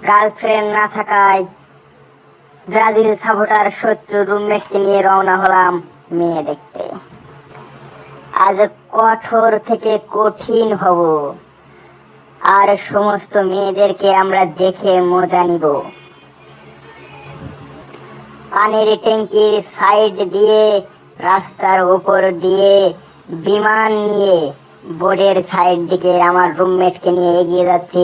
Girlfriend না থাকায় Brazil supporter শত্রু রুমমেটকে নিয়ে রওনা হলাম মেয়ে দেখতে। আজ কঠোর থেকে কঠিন হব, আর সমস্ত মেয়েদেরকে আমরা দেখে মজা নিব। পানির ট্যাঙ্কির সাইড দিয়ে, রাস্তার উপর দিয়ে, বিমান নিয়ে বোর্ডের সাইড দিকে আমার রুমমেটকে নিয়ে এগিয়ে যাচ্ছি।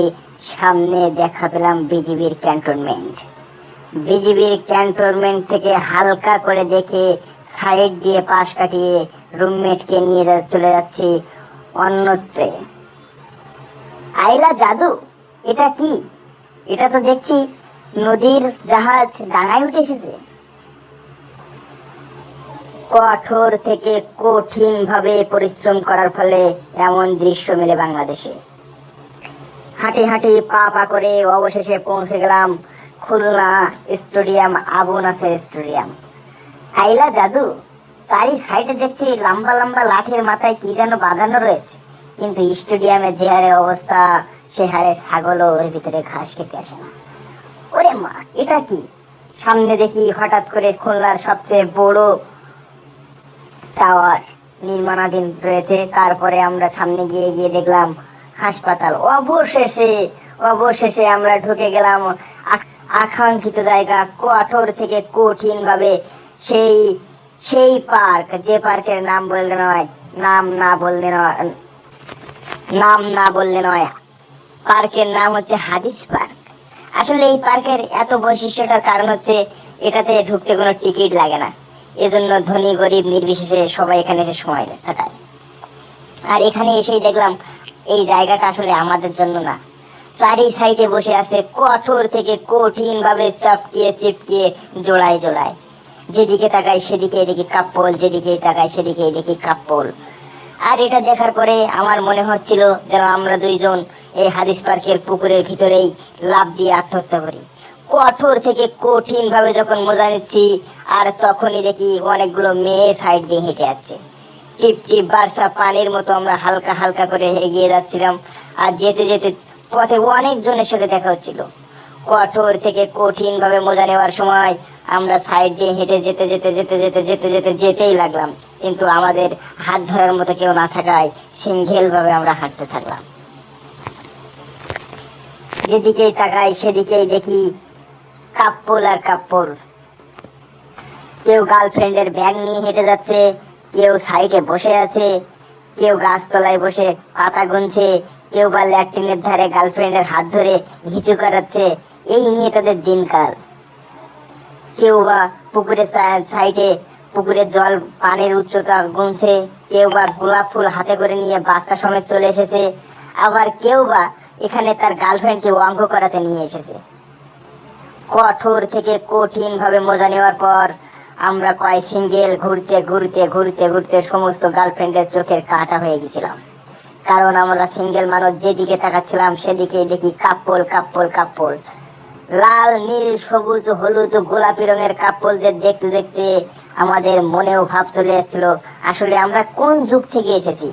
সামনে দেখা পেলাম বিজিবির ক্যান্টনমেন্ট। বিজিবির ক্যান্টনমেন্ট থেকে হালকা করে দেখে সাইড দিয়ে পাশ কাটিয়ে রুমমেটকে নিয়ে চলে যাচ্ছি অন্যত্রে। আইলা জাদু, এটা কি? এটা তো দেখছি নদীর জাহাজ ডাঙায় উঠে এসেছে। কঠোর থেকে কঠিন ভাবে পরিশ্রম করার ফলে এমন দৃশ্য মেলে বাংলাদেশে। হাঁটি হাঁটি পা পা করে অবশেষে পৌঁছে গেলাম খুলনা স্টেডিয়াম, আবু নাসের স্টেডিয়াম। আইলা জাদু, চারি সাইডে দেখছি লম্বা লম্বা লাঠির মাথায় কি যেন বাঁধানো রয়েছে, কিন্তু স্টেডিয়ামের যে হারে অবস্থা, সে হারে ছাগলও ওর ভিতরে ঘাস খেতে আসে না। ওরে মা, এটা কি? সামনে দেখি হঠাৎ করে খুলনার সবচেয়ে বড় টাওয়ার নির্মাণাধীন রয়েছে। তারপরে আমরা সামনে গিয়ে গিয়ে দেখলাম হাসপাতাল। অবশেষে আমরা ঢুকে গেলাম আকাঙ্ক্ষিত জায়গা। কঠোর থেকে কঠিন ভাবে সেই পার্ক, যে পার্কের নাম না বললে নয়। পার্কের নাম হচ্ছে হাদিস পার্ক। আসলে এই পার্কের এত বৈশিষ্ট্যটার কারণ হচ্ছে এটাতে ঢুকতে কোনো টিকিট লাগে না। এজন্য ধনী গরিব নির্বিশেষে সবাই এখানে এসে সময় কাটায়। আর এখানে এসেই দেখলাম এই জায়গাটা আসলে আমাদের জন্য না। চারি সাইডে বসে আছে কঠোর থেকে কঠিন ভাবে চিপকিয়ে জোড়ায়। যেদিকে তাকাই সেদিকে দেখি কাপ্পল, যেদিকে তাকাই সেদিকে দেখি কাপ্পল। আর এটা দেখার পরে আমার মনে হচ্ছিল যেন আমরা দুইজন এই হাদিস পার্কের পুকুরের ভিতরেই লাফ দিয়ে আত্মহত্যা করি। কঠোর থেকে কঠিন ভাবে যখন মজা নিচ্ছি, আর তখনই দেখি অনেকগুলো মেয়ে সাইড দিয়ে হেঁটে যাচ্ছে। টিপ টিপ বার্ষা পানির মতো আমরা হালকা হালকা করে এগিয়ে যাচ্ছিলাম। আর যেতে যেতে পথে অনেকজনের সাথে দেখা হচ্ছিল। কঠোর থেকে কঠিন ভাবে মজা নেওয়ার সময় আমরা সাইড দিয়ে হেঁটে যেতেই লাগলাম, কিন্তু আমাদের হাত ধরার মতো কেউ না থাকায় সিঙ্গেল ভাবে আমরা হাঁটতে থাকলাম। যেদিকেই তাকাই সেদিকেই দেখি কাপ্পল আর কাপ্পল। কেউ গার্লফ্রেন্ডের ব্যাগ নিয়ে হেঁটে যাচ্ছে, কেউ সাইডে বসে আছে, কেউ গাছতলায় বসে পাতা গুনছে, কেউ বা ল্যাট্রিনের ধারে গার্লফ্রেন্ডের হাত ধরে হিচু করাচ্ছে। এই নিয়ে তাদের দিনকাল। কেউ বা পুকুরের সাইডে পুকুরের জল পানির উচ্চতা গুনছে, কেউ বা গোলাপ ফুল হাতে করে নিয়ে বাচ্চা সমেত চলে এসেছে, আবার কেউ বা এখানে তার গার্লফ্রেন্ডকে অঙ্ক করাতে নিয়ে এসেছে। কঠোর থেকে কঠিন ভাবে মজা নেওয়ার পর আমরা কয় সিঙ্গেল ঘুরতে সমস্ত গার্লফ্রেন্ডের চোখের কাঁটা হয়ে গেছিলাম। কারণ আমরা সিঙ্গেল মানুষ, যেদিকে তাকাচ্ছিলাম সেদিকে দেখি কাপ্পল। লাল, নীল, সবুজ, হলুদ, গোলাপি রঙের কাপ্পলদের দেখতে দেখতে আমাদের মনেও ভাব চলে এসেছিল, আসলে আমরা কোন যুগ থেকে এসেছি।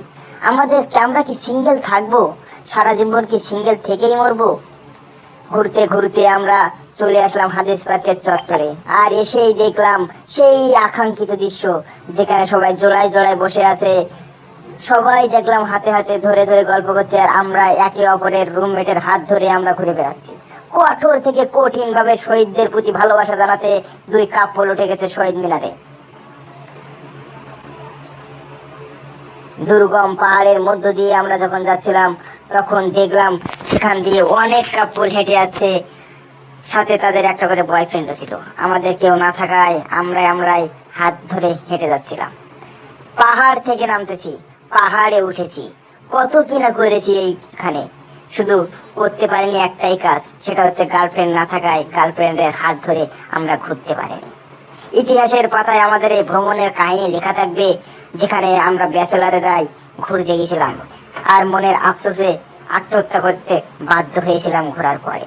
আমরা কি সিঙ্গেল থাকবো? সারা জীবন কি সিঙ্গেল থেকেই মরবো? ঘুরতে আমরা চলে আসলাম হাদিস পার্কের চত্বরে। আর এসেই দেখলাম সেই আকাঙ্ক্ষিত দৃশ্য, যেখানে সবাই জোড়ায় বসে আছে। সবাই দেখলাম হাতে হাতে ধরে গল্প করছে, আর আমরা একে অপরের রুমমেটের হাত ধরে আমরা ঘুরে বেড়াচ্ছি। কঠোর থেকে কঠিন ভাবে শহীদদের প্রতি ভালোবাসা জানাতে দুই কাপ্পল উঠে গেছে শহীদ মিনারে। দুর্গম পাহাড়ের মধ্য দিয়ে আমরা যখন যাচ্ছিলাম, তখন দেখলাম সেখান দিয়ে অনেক কাপ্পল হেঁটে যাচ্ছে, সাথে তাদের একটা করে বয়ফ্রেন্ডও ছিল। আমাদের কেউ না থাকায় আমরাই হাত ধরে হেঁটে যাচ্ছিলাম। পাহাড় থেকে নামতেছি, পাহাড়ে উঠেছি, কত কিনা করেছি এইখানে, শুধু করতে পারিনি একটাই কাজ, সেটা হচ্ছে গার্লফ্রেন্ড না থাকায় গার্লফ্রেন্ডের হাত ধরে আমরা ঘুরতে পারিনি। ইতিহাসের পাতায় আমাদের এই ভ্রমণের কাহিনী লেখা থাকবে, যেখানে আমরা ব্যাচেলারেরাই ঘুরতে গেছিলাম আর মনের আফসোসে আত্মহত্যা করতে বাধ্য হয়েছিলাম ঘোরার পরে।